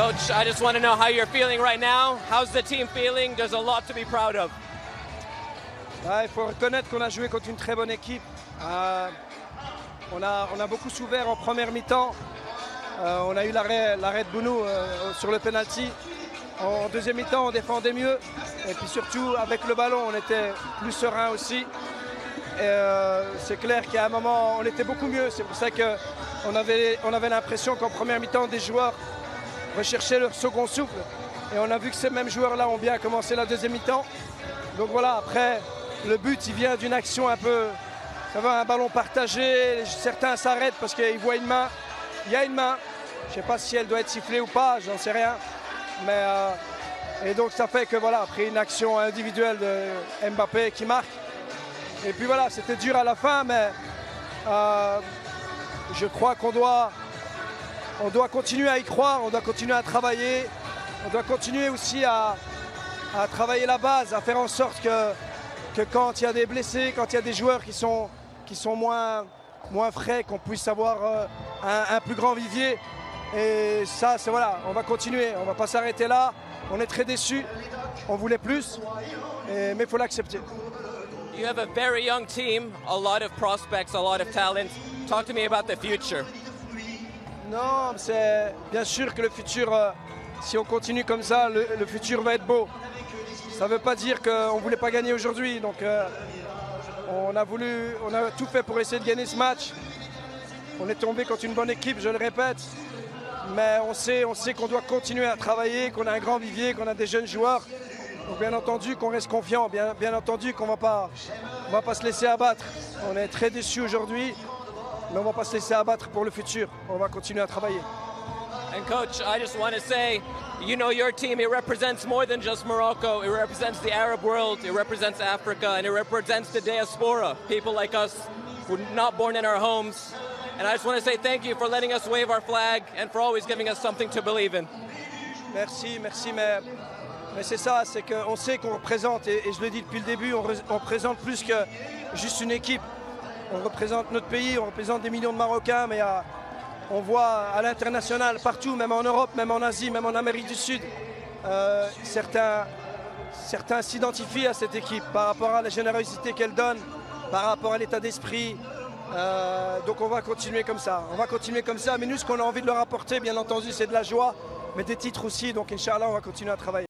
Coach, I just want to know how you're feeling right now. How's the team feeling? There's a lot to be proud of. Il faut reconnaître qu'on a joué contre une très bonne équipe. On a beaucoup souffert en première mi-temps. On a eu l'arrêt de Bounou sur le penalty. En deuxième mi-temps, on défendait mieux. Et puis surtout, avec le ballon, on était plus serein aussi. C'est clair qu'à un moment, on était beaucoup mieux. C'est pour ça qu'on avait l'impression qu'en première mi-temps, des joueurs recherchaient leur second souffle. Et on a vu que ces mêmes joueurs-là ont bien commencé la deuxième mi-temps. Donc voilà, après, le but, il vient d'une action un peu... Ça va, un ballon partagé. Certains s'arrêtent parce qu'ils voient une main. Il y a une main. Je ne sais pas si elle doit être sifflée ou pas, j'en sais rien. Mais, et donc ça fait que voilà, après une action individuelle de Mbappé qui marque. Et puis voilà, c'était dur à la fin, mais je crois qu'on doit continuer à y croire, on doit continuer à travailler, on doit continuer aussi à travailler la base, à faire en sorte que quand il y a des blessés, quand il y a des joueurs qui sont moins frais, qu'on puisse avoir un plus grand vivier. Et ça, c'est voilà, on va continuer, on ne va pas s'arrêter là. On est très déçus, on voulait plus, mais il faut l'accepter. You have a very young team, a lot of prospects, a lot of talent. Talk to me about the future. Non, c'est bien sûr que le futur, si on continue comme ça, le futur va être beau. Ça ne veut pas dire qu'on ne voulait pas gagner aujourd'hui. Donc on a tout fait pour essayer de gagner ce match. On est tombé contre une bonne équipe, je le répète. Mais on sait qu'on doit continuer à travailler, qu'on a un grand vivier, qu'on a des jeunes joueurs. Donc bien entendu qu'on reste confiant, bien entendu qu'on ne va pas se laisser abattre. On est très déçus aujourd'hui, mais on ne va pas se laisser abattre pour le futur. On va continuer à travailler. And coach, I just want to say, you know, your team, it represents more than just Morocco. It represents the Arab world, it represents Africa, and it represents the diaspora, people like us who are not born in our homes. And I just want to say thank you for letting us wave our flag and for always giving us something to believe in. Merci, mais c'est ça, c'est qu'on sait qu'on représente, et je le dis depuis le début, on représente plus que juste une équipe. On représente notre pays, on représente des millions de Marocains, mais on voit à l'international, partout, même en Europe, même en Asie, même en Amérique du Sud, certains s'identifient à cette équipe par rapport à la générosité qu'elle donne, par rapport à l'état d'esprit. Donc on va continuer comme ça, mais nous ce qu'on a envie de leur apporter bien entendu c'est de la joie, mais des titres aussi, donc Inch'Allah on va continuer à travailler.